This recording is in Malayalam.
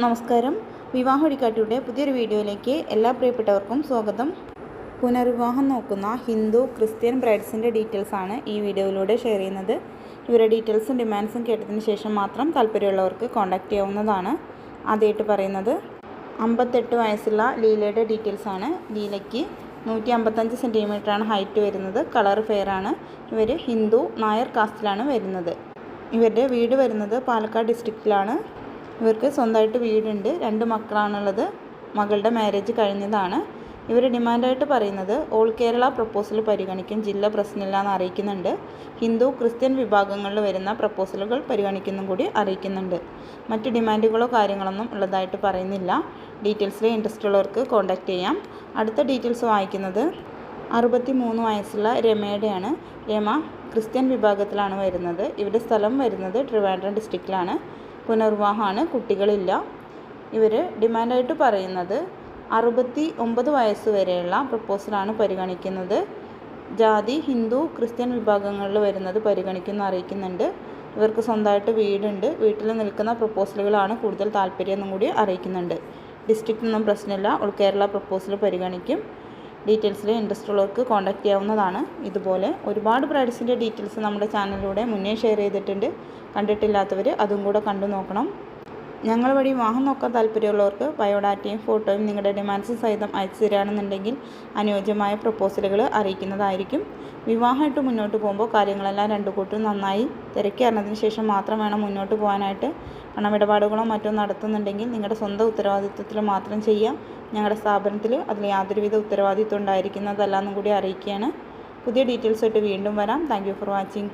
നമസ്കാരം. വിവാഹ വഴികാട്ടിയുടെ പുതിയൊരു വീഡിയോയിലേക്ക് എല്ലാ പ്രിയപ്പെട്ടവർക്കും സ്വാഗതം. പുനർവിവാഹം നോക്കുന്ന ഹിന്ദു ക്രിസ്ത്യൻ ബ്രൈഡ്സിൻ്റെ ഡീറ്റെയിൽസാണ് ഈ വീഡിയോയിലൂടെ ഷെയർ ചെയ്യുന്നത്. ഇവരുടെ ഡീറ്റെയിൽസും ഡിമാൻഡ്സും കേട്ടതിന് ശേഷം മാത്രം താല്പര്യമുള്ളവർക്ക് കോൺടാക്റ്റ് ചെയ്യാവുന്നതാണ്. ആദ്യമായിട്ട് പറയുന്നത് 58 വയസ്സുള്ള ലീലയുടെ ഡീറ്റെയിൽസാണ്. ലീലയ്ക്ക് 155 സെൻറ്റിമീറ്ററാണ് ഹൈറ്റ് വരുന്നത്. കളർ ഫെയർ ആണ്. ഇവർ ഹിന്ദു നായർ കാസ്റ്റിലാണ് വരുന്നത്. ഇവരുടെ വീട് വരുന്നത് പാലക്കാട് ഡിസ്ട്രിക്റ്റിലാണ്. ഇവർക്ക് സ്വന്തമായിട്ട് വീടുണ്ട്. 2 മക്കളാണുള്ളത്. മകളുടെ മാരേജ് കഴിഞ്ഞതാണ്. ഇവർ ഡിമാൻഡായിട്ട് പറയുന്നത് ഓൾ കേരള പ്രപ്പോസൽ പരിഗണിക്കും, ജില്ല പ്രശ്നമില്ല എന്ന് അറിയിക്കുന്നുണ്ട്. ഹിന്ദു ക്രിസ്ത്യൻ വിഭാഗങ്ങളിൽ വരുന്ന പ്രപ്പോസലുകൾ പരിഗണിക്കുന്നും കൂടി അറിയിക്കുന്നുണ്ട്. മറ്റ് ഡിമാൻഡുകളോ കാര്യങ്ങളൊന്നും ഉള്ളതായിട്ട് പറയുന്നില്ല. ഡീറ്റെയിൽസിൽ ഇൻട്രസ്റ്റ് ഉള്ളവർക്ക് കോൺടാക്റ്റ് ചെയ്യാം. അടുത്ത ഡീറ്റെയിൽസ് വായിക്കുന്നത് 63 വയസ്സുള്ള രമയുടെയാണ്. രമ ക്രിസ്ത്യൻ വിഭാഗത്തിലാണ് വരുന്നത്. ഇവരുടെ സ്ഥലം വരുന്നത് ട്രിവാൻഡ്രം ഡിസ്ട്രിക്റ്റിലാണ്. പുനർവിവാഹമാണ്, കുട്ടികളില്ല. ഇവർ ഡിമാൻഡായിട്ട് പറയുന്നത് 69 വയസ്സ് വരെയുള്ള പ്രപ്പോസലാണ് പരിഗണിക്കുന്നത്. ജാതി ഹിന്ദു ക്രിസ്ത്യൻ വിഭാഗങ്ങളിൽ വരുന്നത് പരിഗണിക്കുന്ന അറിയിക്കുന്നുണ്ട്. ഇവർക്ക് സ്വന്തമായിട്ട് വീടുണ്ട്. വീട്ടിൽ നിൽക്കുന്ന പ്രപ്പോസലുകളാണ് കൂടുതൽ താല്പര്യം എന്നും കൂടി അറിയിക്കുന്നുണ്ട്. ഡിസ്ട്രിക്റ്റൊന്നും പ്രശ്നമില്ല. ഓൾ കേരള പ്രപ്പോസൽ പരിഗണിക്കും. ഡീറ്റെയിൽസിൽ ഇൻട്രസ്റ്റ് ഉള്ളവർക്ക് കോൺടാക്റ്റ് ചെയ്യാവുന്നതാണ്. ഇതുപോലെ ഒരുപാട് ബ്രൈഡ്സിൻ്റെ ഡീറ്റെയിൽസ് നമ്മുടെ ചാനലിലൂടെ മുന്നേ ഷെയർ ചെയ്തിട്ടുണ്ട്. കണ്ടിട്ടില്ലാത്തവർ അതും കൂടെ കണ്ടു നോക്കണം. ഞങ്ങൾ വഴി വിവാഹം നോക്കാൻ താല്പര്യമുള്ളവർക്ക് ബയോഡാറ്റയും ഫോട്ടോയും നിങ്ങളുടെ ഡിമാൻഡ്സ് സഹിതം അയച്ചു തരികയാണെന്നുണ്ടെങ്കിൽ അനുയോജ്യമായ പ്രപ്പോസലുകൾ അറിയിക്കുന്നതായിരിക്കും. വിവാഹമായിട്ട് മുന്നോട്ട് പോകുമ്പോൾ കാര്യങ്ങളെല്ലാം രണ്ടു കൂട്ടും നന്നായി തിരക്കി അറിഞ്ഞതിന് ശേഷം മാത്രം വേണം മുന്നോട്ട് പോകാനായിട്ട്. പണമിടപാടുകളോ മറ്റോ നടത്തുന്നുണ്ടെങ്കിൽ നിങ്ങളുടെ സ്വന്തം ഉത്തരവാദിത്വത്തിൽ മാത്രം ചെയ്യാം. ഞങ്ങളുടെ സ്ഥാപനത്തിൽ അതിൽ യാതൊരുവിധ ഉത്തരവാദിത്വം ഉണ്ടായിരിക്കുന്നതല്ല എന്നും കൂടി അറിയിക്കുകയാണ്. പുതിയ ഡീറ്റെയിൽസായിട്ട് വീണ്ടും വരാം. Thank you for watching.